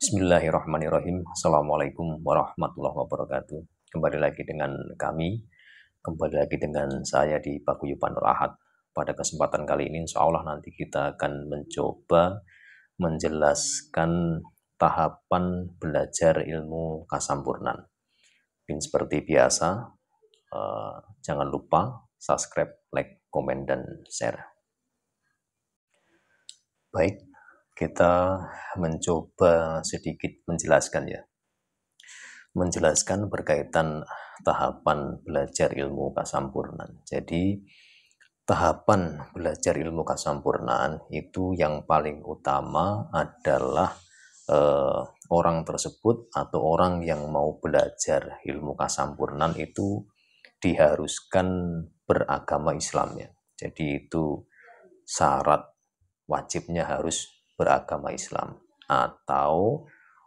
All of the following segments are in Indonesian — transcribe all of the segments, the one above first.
Bismillahirrahmanirrahim. Assalamualaikum warahmatullahi wabarakatuh. Kembali lagi dengan kami, kembali lagi dengan saya di Paguyuban Nur Ahad. Pada kesempatan kali ini, insya Allah nanti kita akan mencoba menjelaskan tahapan belajar ilmu Kasampurnan. Dan seperti biasa, jangan lupa subscribe, like, komen, dan share. Baik, kita mencoba sedikit menjelaskan ya. Menjelaskan berkaitan tahapan belajar ilmu Kasampurnan. Jadi, tahapan belajar ilmu Kasampurnaan itu yang paling utama adalah orang tersebut atau orang yang mau belajar ilmu Kasampurnaan itu diharuskan beragama Islam ya. Jadi itu syarat wajibnya harus beragama Islam atau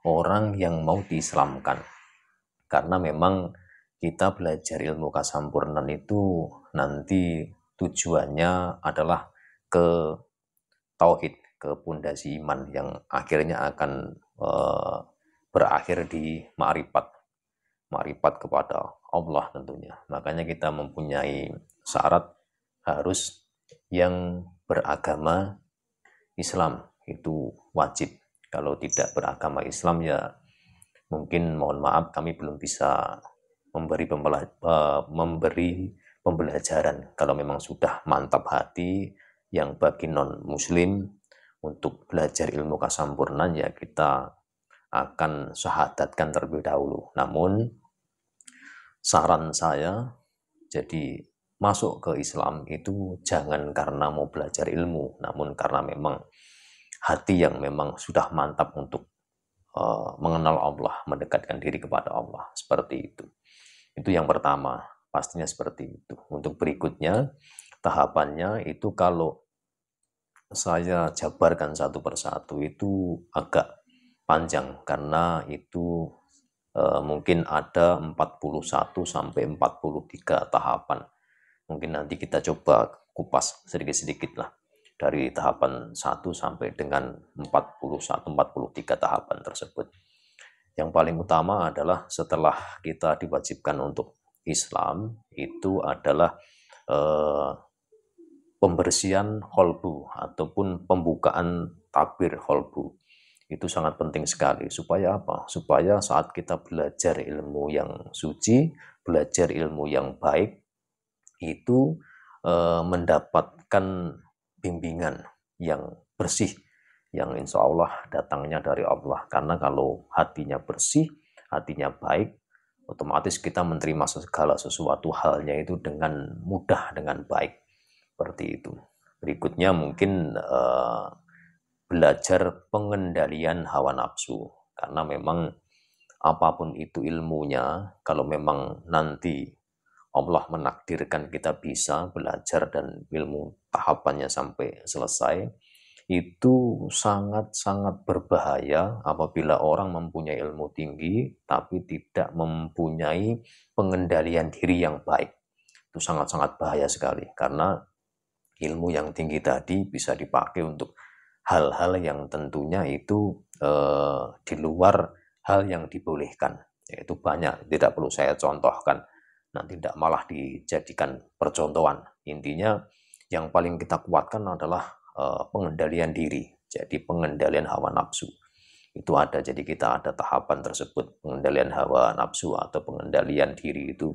orang yang mau diislamkan. Karena memang kita belajar ilmu Kasampurnan itu nanti tujuannya adalah ke tauhid, ke pondasi iman yang akhirnya akan berakhir di ma'rifat kepada Allah tentunya. Makanya kita mempunyai syarat harus yang beragama Islam, itu wajib. Kalau tidak beragama Islam ya mungkin mohon maaf kami belum bisa memberi pembelajaran. Kalau memang sudah mantap hati yang bagi non muslim untuk belajar ilmu Kasampurnan ya kita akan syahadatkan terlebih dahulu. Namun saran saya, jadi masuk ke Islam itu jangan karena mau belajar ilmu, namun karena memang hati yang memang sudah mantap untuk mengenal Allah, mendekatkan diri kepada Allah, seperti itu. Itu yang pertama, pastinya seperti itu. Untuk berikutnya, tahapannya itu kalau saya jabarkan satu persatu itu agak panjang, karena itu mungkin ada 41 sampai 43 tahapan. Mungkin nanti kita coba kupas sedikit-sedikit lah dari tahapan 1 sampai dengan 41-43 tahapan tersebut. Yang paling utama adalah setelah kita diwajibkan untuk Islam, itu adalah pembersihan kolbu ataupun pembukaan takbir kolbu. Itu sangat penting sekali. Supaya apa? Supaya saat kita belajar ilmu yang suci, belajar ilmu yang baik, itu mendapatkan bimbingan yang bersih, yang insya Allah datangnya dari Allah. Karena kalau hatinya bersih, hatinya baik, otomatis kita menerima segala sesuatu halnya itu dengan mudah, dengan baik. Seperti itu. Berikutnya mungkin belajar pengendalian hawa nafsu. Karena memang apapun itu ilmunya, kalau memang nanti Allah menakdirkan kita bisa belajar dan ilmu tahapannya sampai selesai, itu sangat-sangat berbahaya apabila orang mempunyai ilmu tinggi tapi tidak mempunyai pengendalian diri yang baik. Itu sangat-sangat bahaya sekali, karena ilmu yang tinggi tadi bisa dipakai untuk hal-hal yang tentunya itu di luar hal yang dibolehkan. Yaitu banyak, tidak perlu saya contohkan. Nanti tidak malah dijadikan percontohan. Intinya yang paling kita kuatkan adalah pengendalian diri. Jadi pengendalian hawa nafsu. Itu ada, jadi kita ada tahapan tersebut. Pengendalian hawa nafsu atau pengendalian diri itu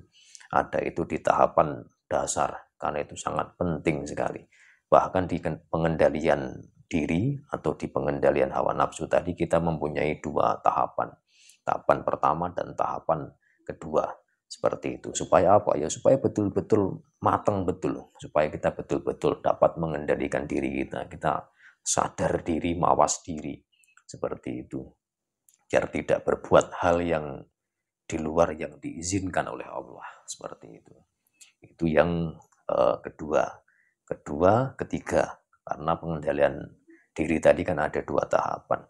ada, itu di tahapan dasar. Karena itu sangat penting sekali. Bahkan di pengendalian diri atau di pengendalian hawa nafsu tadi kita mempunyai dua tahapan. Tahapan pertama dan tahapan kedua. Seperti itu. Supaya apa ya? Supaya betul-betul matang betul. Supaya kita betul-betul dapat mengendalikan diri kita. Kita sadar diri, mawas diri. Seperti itu. Biar tidak berbuat hal yang di luar yang diizinkan oleh Allah. Seperti itu. Itu yang kedua. Ketiga. Karena pengendalian diri tadi kan ada dua tahapan.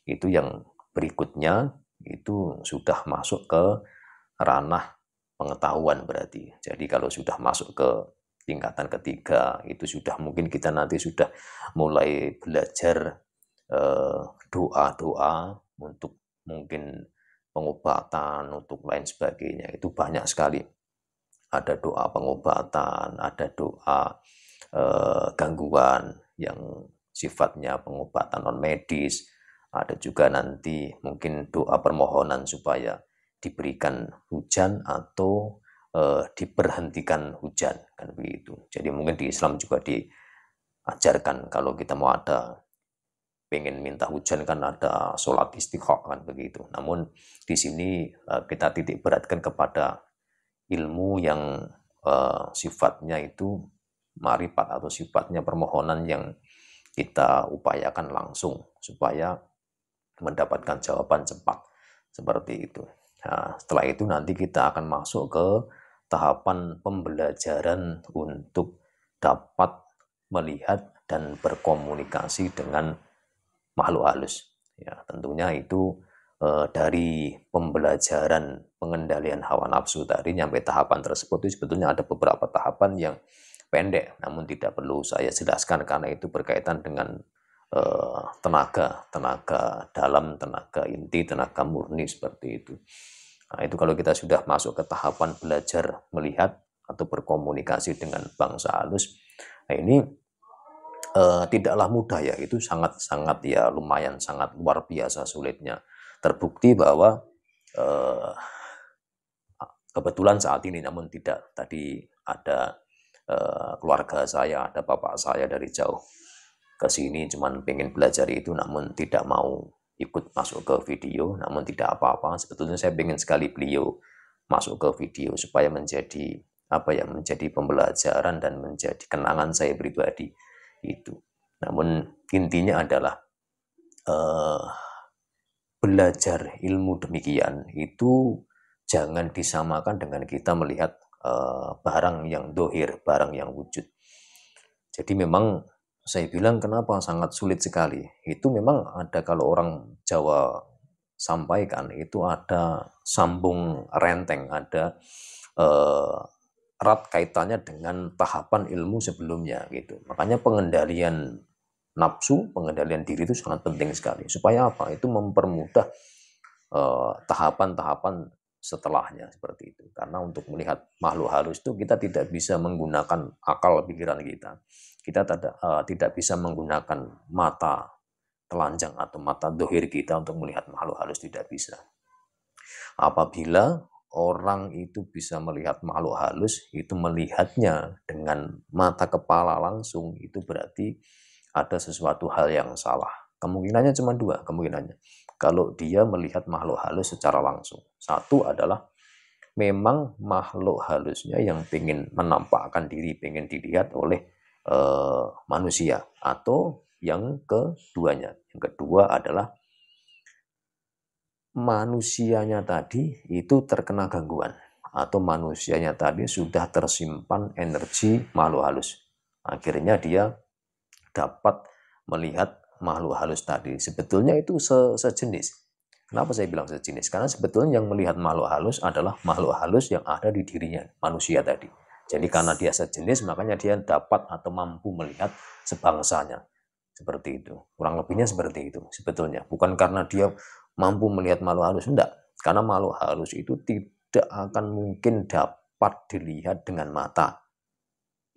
Itu yang berikutnya itu sudah masuk ke ranah pengetahuan berarti. Jadi kalau sudah masuk ke tingkatan ketiga, itu sudah mungkin kita nanti sudah mulai belajar doa-doa untuk mungkin pengobatan, untuk lain sebagainya. Itu banyak sekali. Ada doa pengobatan, ada doa gangguan yang sifatnya pengobatan non medis, ada juga nanti mungkin doa permohonan supaya diberikan hujan atau diberhentikan hujan, kan begitu. Jadi mungkin di Islam juga diajarkan kalau kita mau pengen minta hujan kan ada sholat istikha kan begitu. Namun di sini kita titik beratkan kepada ilmu yang sifatnya itu marifat atau sifatnya permohonan yang kita upayakan langsung supaya mendapatkan jawaban cepat seperti itu. Nah, setelah itu nanti kita akan masuk ke tahapan pembelajaran untuk dapat melihat dan berkomunikasi dengan makhluk halus. Ya, tentunya itu dari pembelajaran pengendalian hawa nafsu tadi nyampe tahapan tersebut itu sebetulnya ada beberapa tahapan yang pendek, namun tidak perlu saya jelaskan karena itu berkaitan dengan tenaga dalam, tenaga inti, tenaga murni seperti itu. Nah, itu kalau kita sudah masuk ke tahapan belajar melihat atau berkomunikasi dengan bangsa halus, nah ini tidaklah mudah ya, itu sangat-sangat ya lumayan sangat luar biasa sulitnya. Terbukti bahwa eh, kebetulan saat ini, namun tidak, tadi ada keluarga saya, ada bapak saya dari jauh ke sini cuman pengen belajar itu, namun tidak mau ikut masuk ke video, namun tidak apa-apa. Sebetulnya saya pengen sekali beliau masuk ke video supaya menjadi menjadi pembelajaran dan menjadi kenangan saya pribadi itu. Namun intinya adalah belajar ilmu demikian itu jangan disamakan dengan kita melihat barang yang dohir, barang yang wujud. Jadi memang saya bilang kenapa sangat sulit sekali. Itu memang ada, kalau orang Jawa sampaikan itu ada sambung renteng, ada erat kaitannya dengan tahapan ilmu sebelumnya gitu. Makanya pengendalian nafsu, pengendalian diri itu sangat penting sekali. Supaya apa? Itu mempermudah tahapan-tahapan setelahnya seperti itu. Karena untuk melihat makhluk halus itu kita tidak bisa menggunakan akal pikiran kita. Kita tidak bisa menggunakan mata telanjang atau mata dohir kita untuk melihat makhluk halus, tidak bisa. Apabila orang itu bisa melihat makhluk halus, itu melihatnya dengan mata kepala langsung, itu berarti ada sesuatu hal yang salah. Kemungkinannya cuma dua kemungkinannya. Kalau dia melihat makhluk halus secara langsung. Satu adalah memang makhluk halusnya yang ingin menampakkan diri, ingin dilihat oleh manusia. Atau yang keduanya. Yang kedua adalah manusianya tadi itu terkena gangguan. Atau manusianya tadi sudah tersimpan energi makhluk halus. Akhirnya dia dapat melihat makhluk halus tadi. Sebetulnya itu sejenis. Kenapa saya bilang sejenis? Karena sebetulnya yang melihat makhluk halus adalah makhluk halus yang ada di dirinya, manusia tadi. Jadi karena dia sejenis, makanya dia dapat atau mampu melihat sebangsanya. Seperti itu. Kurang lebihnya seperti itu sebetulnya. Bukan karena dia mampu melihat makhluk halus, enggak. Karena makhluk halus itu tidak akan mungkin dapat dilihat dengan mata.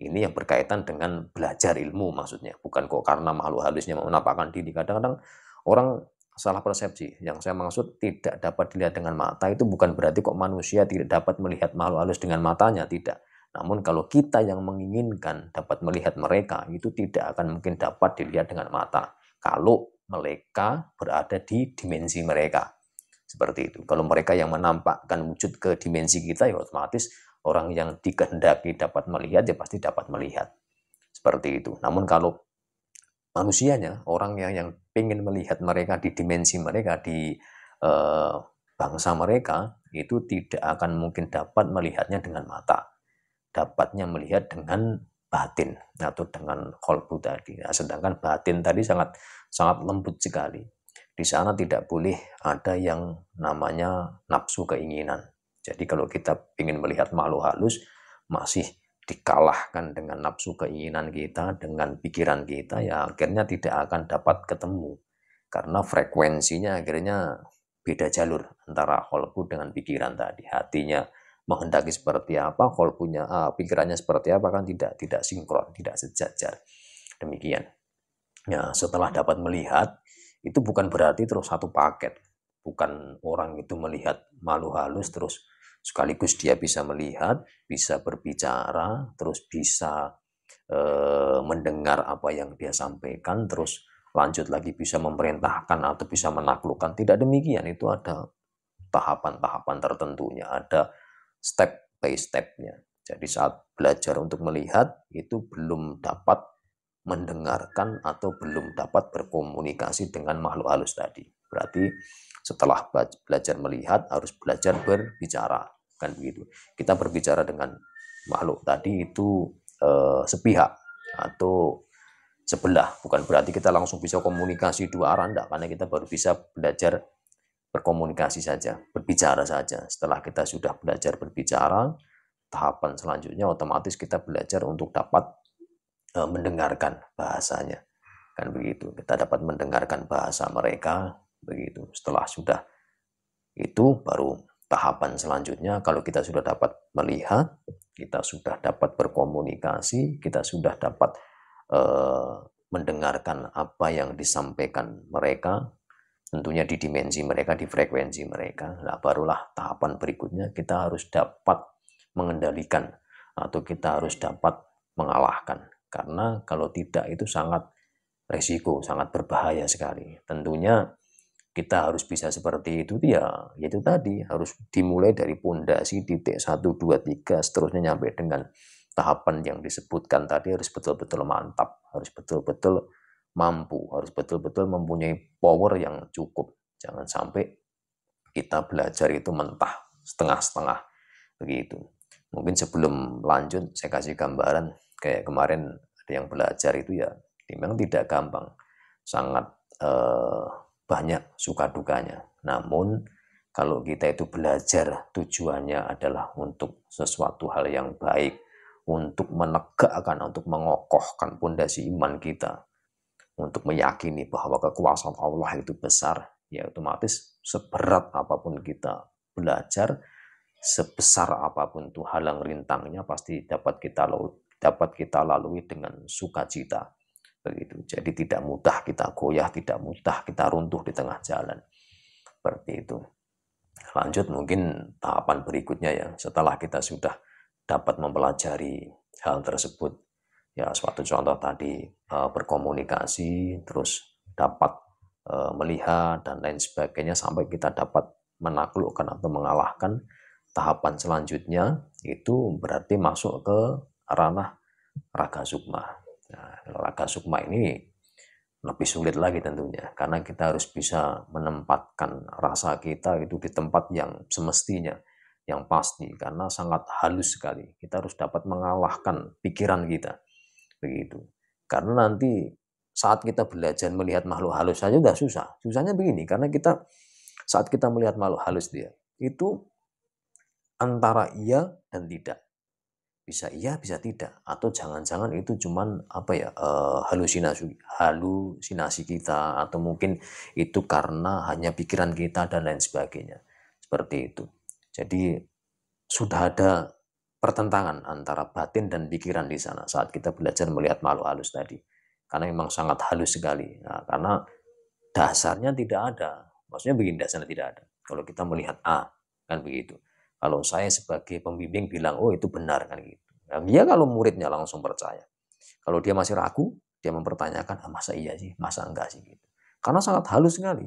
Ini yang berkaitan dengan belajar ilmu maksudnya. Bukan kok karena makhluk halusnya menampakkan diri. Kadang-kadang orang salah persepsi. Yang saya maksud tidak dapat dilihat dengan mata itu bukan berarti kok manusia tidak dapat melihat makhluk halus dengan matanya. Tidak. Namun kalau kita yang menginginkan dapat melihat mereka, itu tidak akan mungkin dapat dilihat dengan mata. Kalau mereka berada di dimensi mereka. Seperti itu. Kalau mereka yang menampakkan wujud ke dimensi kita, ya otomatis orang yang dikehendaki dapat melihat, ya pasti dapat melihat. Seperti itu. Namun kalau manusianya, orang yang ingin melihat mereka di dimensi mereka, di bangsa mereka, itu tidak akan mungkin dapat melihatnya dengan mata. Dapatnya melihat dengan batin atau dengan qalbu tadi. Nah, sedangkan batin tadi sangat sangat lembut sekali. Di sana tidak boleh ada yang namanya nafsu keinginan. Jadi kalau kita ingin melihat makhluk halus, masih dikalahkan dengan nafsu keinginan kita, dengan pikiran kita, ya akhirnya tidak akan dapat ketemu. Karena frekuensinya akhirnya beda jalur antara qalbu dengan pikiran tadi. Hatinya menghendaki seperti apa, qalbunya pikirannya seperti apa, kan tidak sinkron, tidak sejajar. Demikian. Ya, setelah dapat melihat, itu bukan berarti terus satu paket. Bukan orang itu melihat makhluk halus terus sekaligus dia bisa melihat, bisa berbicara, terus bisa mendengar apa yang dia sampaikan, terus lanjut lagi bisa memerintahkan atau bisa menaklukkan. Tidak demikian, itu ada tahapan-tahapan tertentunya, ada step by stepnya. Jadi saat belajar untuk melihat, itu belum dapat mendengarkan atau belum dapat berkomunikasi dengan makhluk halus tadi. Berarti setelah belajar melihat harus belajar berbicara, kan begitu. Kita berbicara dengan makhluk tadi itu sepihak atau sebelah, bukan berarti kita langsung bisa komunikasi dua arah, enggak, karena kita baru bisa belajar berkomunikasi saja, berbicara saja. Setelah kita sudah belajar berbicara, tahapan selanjutnya otomatis kita belajar untuk dapat mendengarkan bahasanya, kan begitu. Kita dapat mendengarkan bahasa mereka, begitu. Setelah sudah itu baru tahapan selanjutnya, kalau kita sudah dapat melihat, kita sudah dapat berkomunikasi, kita sudah dapat mendengarkan apa yang disampaikan mereka, tentunya di dimensi mereka, di frekuensi mereka. Nah, barulah tahapan berikutnya kita harus dapat mengendalikan atau kita harus dapat mengalahkan. Karena kalau tidak itu sangat resiko, sangat berbahaya sekali. Tentunya kita harus bisa seperti itu, ya itu tadi harus dimulai dari pondasi titik 1, 2, 3 seterusnya sampai dengan tahapan yang disebutkan tadi. Harus betul-betul mantap, harus betul-betul mampu, harus betul-betul mempunyai power yang cukup. Jangan sampai kita belajar itu mentah, setengah-setengah begitu. Mungkin sebelum lanjut saya kasih gambaran, kayak kemarin ada yang belajar itu ya memang tidak gampang, sangat banyak suka dukanya. Namun kalau kita itu belajar tujuannya adalah untuk sesuatu hal yang baik, untuk menegakkan, untuk mengokohkan pondasi iman kita, untuk meyakini bahwa kekuasaan Allah itu besar, ya otomatis seberat apapun kita belajar, sebesar apapun tuh halang rintangnya, pasti dapat kita lalui dengan sukacita. Begitu. Jadi tidak mudah kita goyah, tidak mudah kita runtuh di tengah jalan. Seperti itu. Lanjut mungkin tahapan berikutnya ya, setelah kita sudah dapat mempelajari hal tersebut. Ya, suatu contoh tadi berkomunikasi, terus dapat melihat dan lain sebagainya sampai kita dapat menaklukkan atau mengalahkan. Tahapan selanjutnya itu berarti masuk ke ranah raga sukma. Nah, raga sukma ini lebih sulit lagi tentunya, karena kita harus bisa menempatkan rasa kita itu di tempat yang semestinya, yang pasti, karena sangat halus sekali. Kita harus dapat mengalahkan pikiran kita, begitu. Karena nanti saat kita belajar melihat makhluk halus saja udah susah. Susahnya begini, karena saat kita melihat makhluk halus dia, itu antara iya dan tidak. Bisa iya, bisa tidak. Atau jangan-jangan itu cuman halusinasi kita, atau mungkin itu karena hanya pikiran kita dan lain sebagainya. Seperti itu. Jadi sudah ada pertentangan antara batin dan pikiran di sana saat kita belajar melihat makhluk halus tadi. Karena memang sangat halus sekali. Nah, karena dasarnya tidak ada. Maksudnya begini, dasarnya tidak ada. Kalau kita melihat A, kan begitu. Kalau saya sebagai pembimbing bilang, oh itu benar, kan gitu. Nah, dia kalau muridnya langsung percaya. Kalau dia masih ragu, dia mempertanyakan, masa iya sih, masa enggak sih, gitu. Karena sangat halus sekali.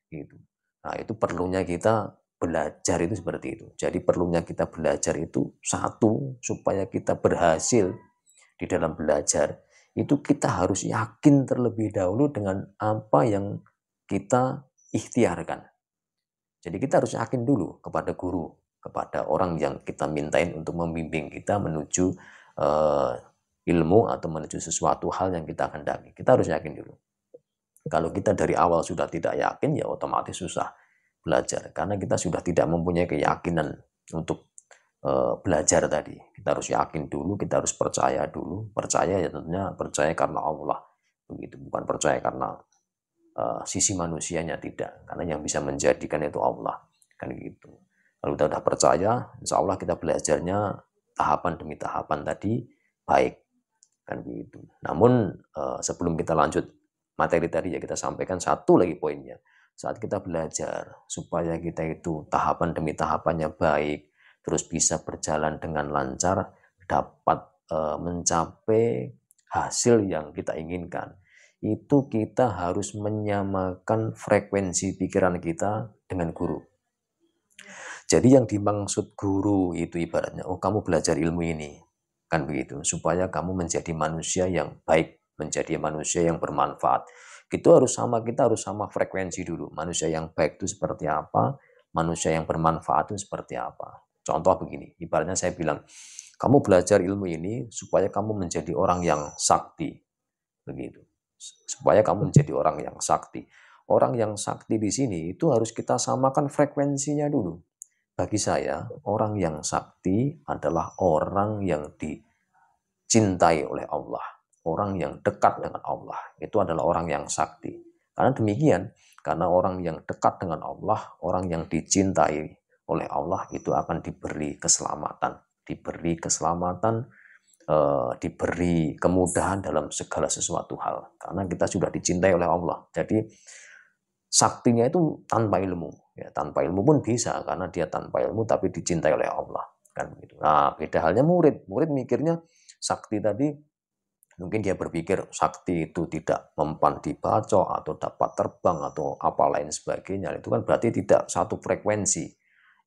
Gitu. Nah, itu perlunya kita belajar itu seperti itu. Jadi perlunya kita belajar itu satu, supaya kita berhasil di dalam belajar, itu kita harus yakin terlebih dahulu dengan apa yang kita ikhtiarkan. Jadi kita harus yakin dulu kepada guru, kepada orang yang kita mintain untuk membimbing kita menuju ilmu atau menuju sesuatu hal yang kita kehendaki. Kita harus yakin dulu. Kalau kita dari awal sudah tidak yakin, ya otomatis susah belajar. Karena kita sudah tidak mempunyai keyakinan untuk belajar tadi. Kita harus yakin dulu, kita harus percaya dulu. Percaya ya tentunya percaya karena Allah. Begitu, bukan percaya karena sisi manusianya tidak, karena yang bisa menjadikan itu Allah, kan gitu. Kalau kita sudah percaya, insya Allah kita belajarnya tahapan demi tahapan tadi baik, kan begitu. Namun sebelum kita lanjut materi tadi ya, kita sampaikan satu lagi poinnya. Saat kita belajar supaya kita itu tahapan demi tahapannya baik, terus bisa berjalan dengan lancar, dapat mencapai hasil yang kita inginkan, itu kita harus menyamakan frekuensi pikiran kita dengan guru. Jadi yang dimaksud guru itu ibaratnya, oh kamu belajar ilmu ini, kan begitu, supaya kamu menjadi manusia yang baik, menjadi manusia yang bermanfaat. Kita harus sama frekuensi dulu. Manusia yang baik itu seperti apa, manusia yang bermanfaat itu seperti apa. Contoh begini, ibaratnya saya bilang, kamu belajar ilmu ini supaya kamu menjadi orang yang sakti, begitu. Supaya kamu menjadi orang yang sakti. Orang yang sakti di sini itu harus kita samakan frekuensinya dulu. Bagi saya, orang yang sakti adalah orang yang dicintai oleh Allah. Orang yang dekat dengan Allah. Itu adalah orang yang sakti. Karena demikian, karena orang yang dekat dengan Allah, orang yang dicintai oleh Allah itu akan diberi keselamatan. Diberi keselamatan, diberi kemudahan dalam segala sesuatu hal. Karena kita sudah dicintai oleh Allah. Jadi, saktinya itu tanpa ilmu. Ya, tanpa ilmu pun bisa, karena dia tanpa ilmu tapi dicintai oleh Allah, kan begitu. Nah, beda halnya murid. Murid mikirnya sakti tadi, mungkin dia berpikir sakti itu tidak mempan dibaca atau dapat terbang atau apa lain sebagainya. Itu kan berarti tidak satu frekuensi,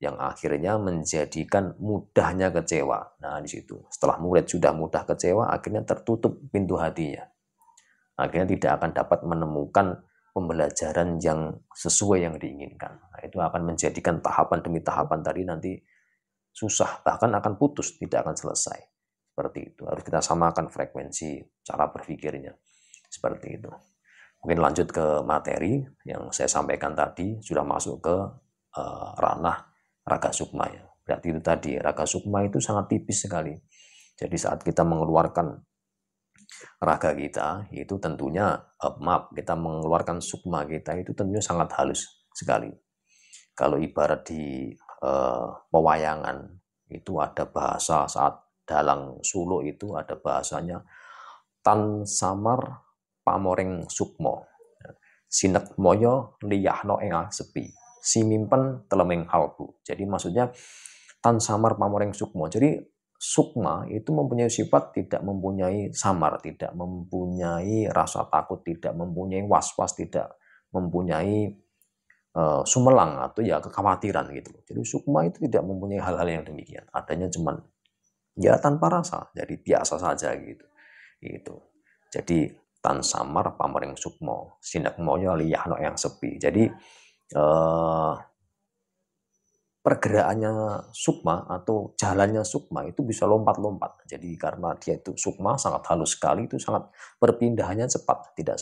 yang akhirnya menjadikan mudahnya kecewa. Nah, di situ setelah murid sudah mudah kecewa, akhirnya tertutup pintu hatinya. Akhirnya tidak akan dapat menemukan pembelajaran yang sesuai yang diinginkan. Nah, itu akan menjadikan tahapan demi tahapan tadi nanti susah, bahkan akan putus, tidak akan selesai. Seperti itu. Harus kita samakan frekuensi cara berpikirnya. Seperti itu. Mungkin lanjut ke materi yang saya sampaikan tadi, sudah masuk ke ranah raga sukma ya. Berarti itu tadi, raga sukma itu sangat tipis sekali. Jadi saat kita mengeluarkan raga kita itu tentunya kita mengeluarkan sukma kita itu tentunya sangat halus sekali. Kalau ibarat di pewayangan itu ada bahasa, saat dalang suluk itu ada bahasanya tan samar pamoreng sukmo, sinek moyo liyahno ing sepi, si mimpen telemeng halbu. Jadi maksudnya tan samar pamoreng sukmo. Jadi sukma itu mempunyai sifat tidak mempunyai samar, tidak mempunyai rasa takut, tidak mempunyai was-was, tidak mempunyai sumelang atau ya kekhawatiran gitu. Jadi sukma itu tidak mempunyai hal-hal yang demikian. Adanya cuman ya tanpa rasa, jadi biasa saja gitu. Gitu. Jadi tan samar pamering sukmo, sinek moyo liyahno yang sepi. Jadi pergerakannya sukma atau jalannya sukma itu bisa lompat-lompat. Jadi karena dia itu sukma sangat halus sekali, itu sangat perpindahannya cepat, tidak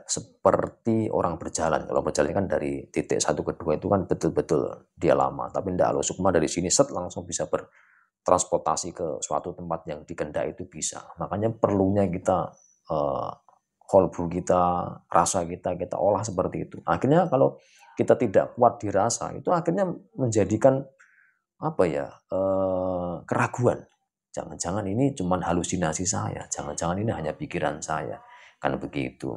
seperti orang berjalan. Kalau berjalan kan dari titik satu ke dua itu kan betul-betul dia lama, tapi tidak, kalau sukma dari sini set langsung bisa bertransportasi ke suatu tempat yang dikehendaki itu bisa. Makanya perlunya kita kolbu kita, rasa kita olah seperti itu. Akhirnya kalau kita tidak kuat dirasa, itu akhirnya menjadikan keraguan. Jangan-jangan ini cuma halusinasi saya, jangan-jangan ini hanya pikiran saya, kan begitu.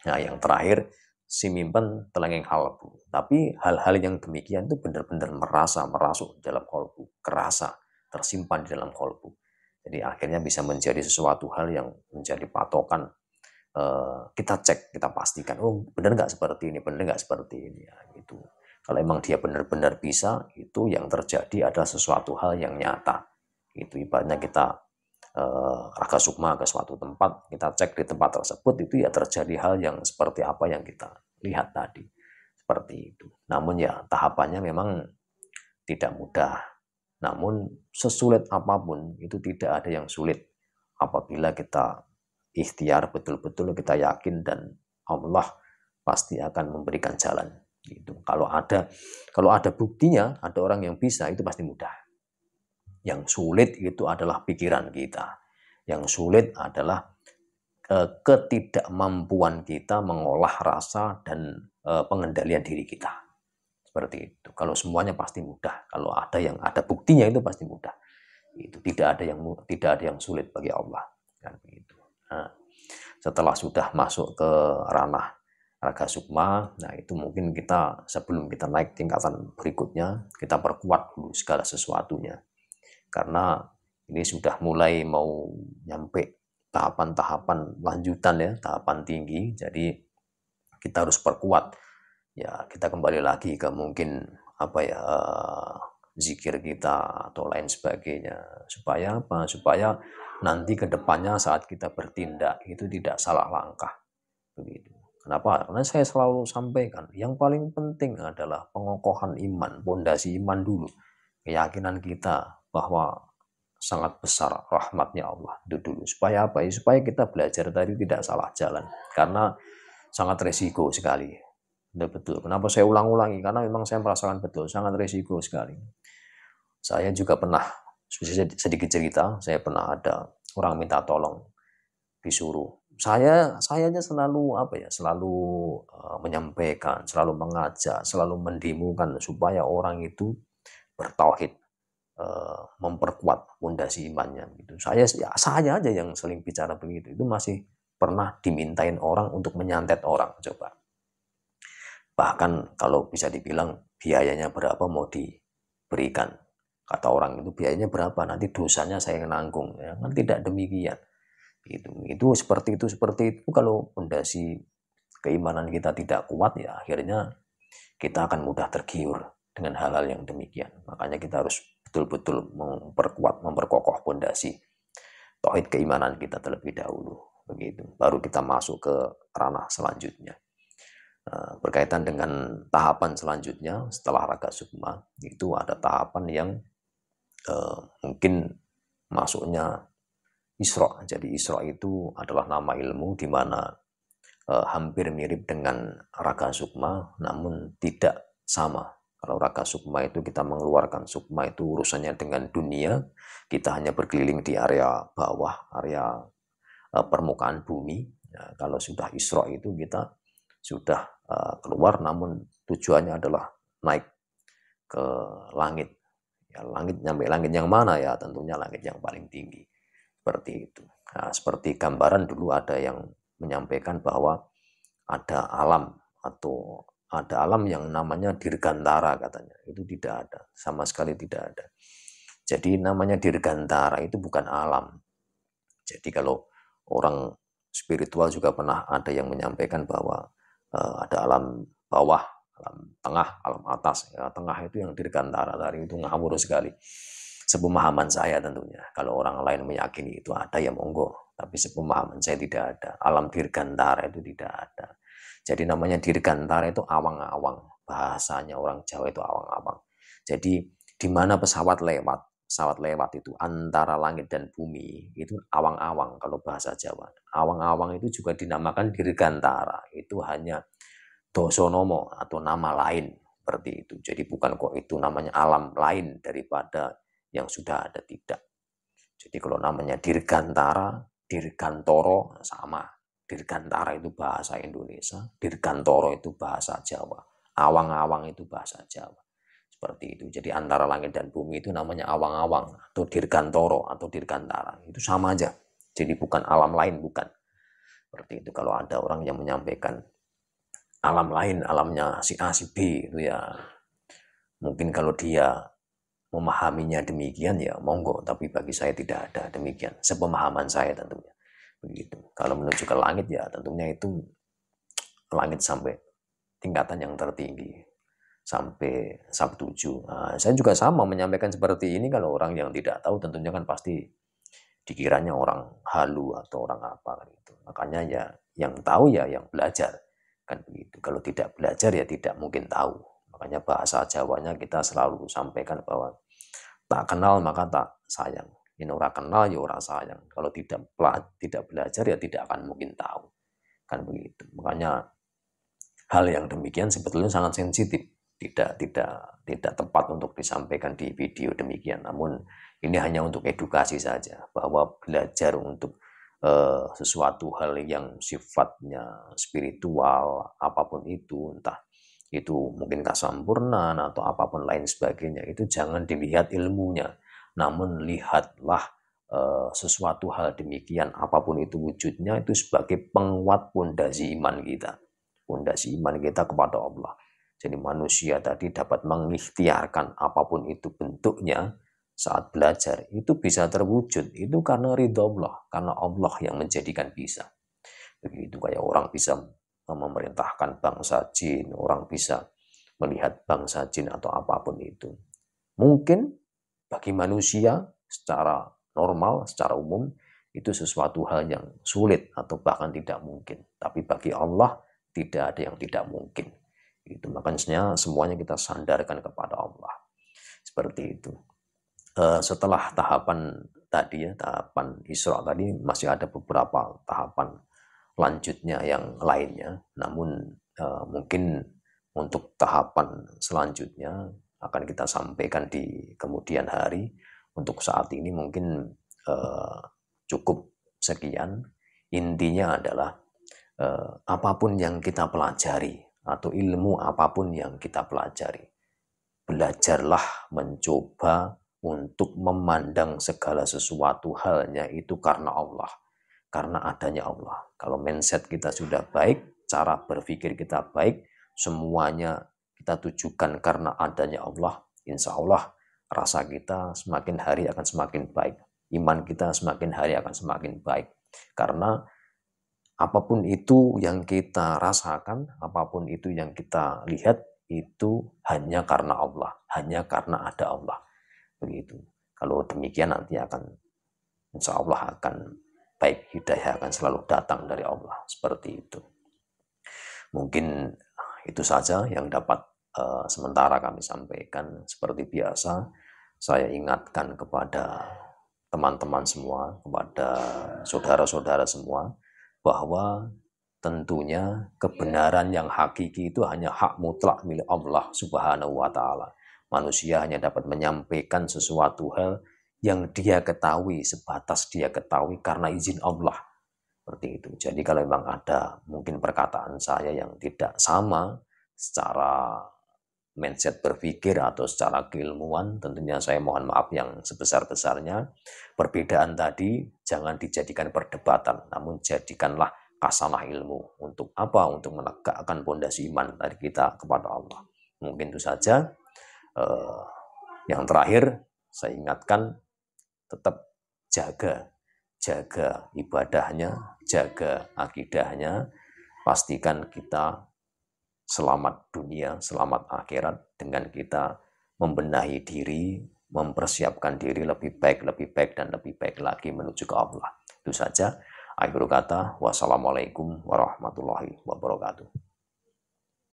Nah, yang terakhir, si mimpen telengeng kalbu. Tapi hal-hal yang demikian itu benar-benar merasuk dalam kolbu, kerasa, tersimpan di dalam kolbu. Jadi akhirnya bisa menjadi sesuatu hal yang menjadi patokan. Kita cek, kita pastikan, oh benar nggak seperti ini, benar nggak seperti ini, ya, gitu. Kalau emang dia benar-benar bisa, itu yang terjadi adalah sesuatu hal yang nyata. Itu ibaratnya kita raga sukma ke suatu tempat, kita cek di tempat tersebut, itu ya terjadi hal yang seperti apa yang kita lihat tadi. Seperti itu. Namun ya tahapannya memang tidak mudah. Namun sesulit apapun, itu tidak ada yang sulit apabila kita ikhtiar betul-betul, kita yakin, dan Allah pasti akan memberikan jalan gitu. Kalau ada buktinya, ada orang yang bisa, itu pasti mudah. Yang sulit itu adalah pikiran kita, yang sulit adalah ketidakmampuan kita mengolah rasa dan pengendalian diri kita. Seperti itu. Kalau semuanya pasti mudah. Kalau ada buktinya itu pasti mudah. Itu tidak ada yang sulit bagi Allah. Kan begitu. Nah, setelah sudah masuk ke ranah raga sukma, nah itu mungkin kita sebelum kita naik tingkatan berikutnya, kita perkuat dulu segala sesuatunya. Karena ini sudah mulai mau nyampe tahapan-tahapan lanjutan ya, tahapan tinggi. Jadi kita harus perkuat. Ya, kita kembali lagi ke mungkin zikir kita atau lain sebagainya. Supaya apa? Supaya nanti ke depannya saat kita bertindak itu tidak salah langkah. Begitu. Kenapa? Karena saya selalu sampaikan, yang paling penting adalah pengokohan iman, pondasi iman dulu. Keyakinan kita bahwa sangat besar rahmatnya Allah itu dulu. Supaya apa? Supaya kita belajar tadi tidak salah jalan. Karena sangat resiko sekali. Betul. Kenapa saya ulang-ulangi? Karena memang saya merasakan betul, sangat resiko sekali. Saya juga pernah, sedikit cerita, saya pernah ada orang minta tolong, disuruh. Saya selalu menyampaikan, selalu mengajak, selalu mendemukan supaya orang itu bertauhid, memperkuat fondasi imannya gitu. Saya aja yang sering bicara begitu. Itu masih pernah dimintain orang untuk menyantet orang, coba. Bahkan kalau bisa dibilang biayanya berapa mau diberikan. Kata orang itu biayanya berapa, nanti dosanya saya nanggung. Ya, kan tidak demikian. Itu seperti itu kalau fondasi keimanan kita tidak kuat, ya akhirnya kita akan mudah tergiur dengan hal-hal yang demikian. Makanya kita harus betul-betul memperkokoh fondasi tauhid keimanan kita terlebih dahulu. Begitu. Baru kita masuk ke ranah selanjutnya. Berkaitan dengan tahapan selanjutnya setelah raga sukma, itu ada tahapan yang mungkin masuknya Isra. Jadi Isra itu adalah nama ilmu di mana hampir mirip dengan raga sukma, namun tidak sama. Kalau raga sukma itu kita mengeluarkan sukma, itu urusannya dengan dunia, kita hanya berkeliling di area bawah, area permukaan bumi. Nah, kalau sudah Isra itu kita sudah keluar, namun tujuannya adalah naik ke langit. Ya, nyampe langit yang mana? Ya tentunya langit yang paling tinggi. Seperti itu. Nah, seperti gambaran dulu ada yang menyampaikan bahwa ada alam yang namanya dirgantara katanya. Itu tidak ada, sama sekali tidak ada. Jadi namanya dirgantara itu bukan alam. Jadi kalau orang spiritual juga pernah ada yang menyampaikan bahwa ada alam bawah, alam tengah, alam atas. Ya, tengah itu yang dirgantara, dari itu ngawur sekali. Sepemahaman saya tentunya. Kalau orang lain meyakini itu ada, ya monggo. Tapi sepemahaman saya tidak ada. Alam dirgantara itu tidak ada. Jadi namanya dirgantara itu awang-awang. Bahasanya orang Jawa itu awang-awang. Jadi di mana pesawat lewat itu antara langit dan bumi, itu awang-awang kalau bahasa Jawa. Awang-awang itu juga dinamakan dirgantara. Itu hanya dosonomo atau nama lain seperti itu. Jadi bukan kok itu namanya alam lain daripada yang sudah ada, tidak. Jadi kalau namanya dirgantara, dirgantoro sama. Dirgantara itu bahasa Indonesia, dirgantoro itu bahasa Jawa. Awang-awang itu bahasa Jawa. Seperti itu. Jadi antara langit dan bumi itu namanya awang-awang atau dirgantoro atau dirgantara. Itu sama aja. Jadi bukan alam lain, bukan. Seperti itu. Kalau ada orang yang menyampaikan alam lain, alamnya si A, si B, itu ya mungkin kalau dia memahaminya demikian ya monggo, tapi bagi saya tidak ada demikian, sepemahaman saya tentunya begitu. Kalau menuju ke langit ya tentunya itu langit sampai tingkatan yang tertinggi, sampai Sabtuju. Nah, saya juga sama menyampaikan seperti ini. Kalau orang yang tidak tahu tentunya kan pasti dikiranya orang halu atau orang apa gitu. Makanya ya yang tahu ya yang belajar kan begitu. Kalau tidak belajar ya tidak mungkin tahu. Makanya bahasa Jawanya kita selalu sampaikan bahwa tak kenal maka tak sayang. Ini orang kenal ya orang sayang. Kalau tidak belajar ya tidak akan mungkin tahu. Kan begitu. Makanya hal yang demikian sebetulnya sangat sensitif. Tidak tepat untuk disampaikan di video demikian. Namun ini hanya untuk edukasi saja, bahwa belajar untuk sesuatu hal yang sifatnya spiritual, apapun itu, entah itu mungkin kesampurnaan atau apapun lain sebagainya, itu jangan dilihat ilmunya, namun lihatlah sesuatu hal demikian, apapun itu wujudnya, itu sebagai penguat pondasi iman kita. Pondasi iman kita kepada Allah. Jadi manusia tadi dapat mengikhtiarkan apapun itu bentuknya, saat belajar itu bisa terwujud itu karena ridho Allah, karena Allah yang menjadikan bisa. Begitu kayak orang bisa memerintahkan bangsa jin, orang bisa melihat bangsa jin atau apapun itu. Mungkin bagi manusia secara normal, secara umum itu sesuatu hal yang sulit atau bahkan tidak mungkin. Tapi bagi Allah tidak ada yang tidak mungkin. Itu makanya semuanya kita sandarkan kepada Allah. Seperti itu. Setelah tahapan tadi ya, tahapan Isra tadi masih ada beberapa tahapan lanjutnya yang lainnya. Namun mungkin untuk tahapan selanjutnya akan kita sampaikan di kemudian hari. Untuk saat ini mungkin cukup sekian. Intinya adalah apapun yang kita pelajari atau ilmu apapun yang kita pelajari, belajarlah mencoba untuk memandang segala sesuatu halnya itu karena Allah, karena adanya Allah. Kalau mindset kita sudah baik, cara berpikir kita baik, semuanya kita tujukan karena adanya Allah, insya Allah rasa kita semakin hari akan semakin baik, iman kita semakin hari akan semakin baik. Karena apapun itu yang kita rasakan, apapun itu yang kita lihat, itu hanya karena Allah, hanya karena ada Allah. Begitu. Kalau demikian nanti akan, insya Allah akan baik, hidayah akan selalu datang dari Allah. Seperti itu. Mungkin itu saja yang dapat sementara kami sampaikan. Seperti biasa, saya ingatkan kepada teman-teman semua, kepada saudara-saudara semua, bahwa tentunya kebenaran yang hakiki itu hanya hak mutlak milik Allah Subhanahu wa Ta'ala. Manusia hanya dapat menyampaikan sesuatu hal yang dia ketahui, sebatas dia ketahui karena izin Allah. Seperti itu. Jadi kalau memang ada mungkin perkataan saya yang tidak sama secara mindset berpikir atau secara keilmuan, tentunya saya mohon maaf yang sebesar-besarnya. Perbedaan tadi jangan dijadikan perdebatan, namun jadikanlah kasanah ilmu. Untuk apa? Untuk menegakkan pondasi iman dari kita kepada Allah. Mungkin itu saja. Yang terakhir saya ingatkan, tetap jaga ibadahnya, jaga akidahnya, pastikan kita selamat dunia, selamat akhirat dengan kita membenahi diri, mempersiapkan diri lebih baik, dan lebih baik lagi menuju ke Allah. Itu saja. Akhir kata, wassalamualaikum warahmatullahi wabarakatuh.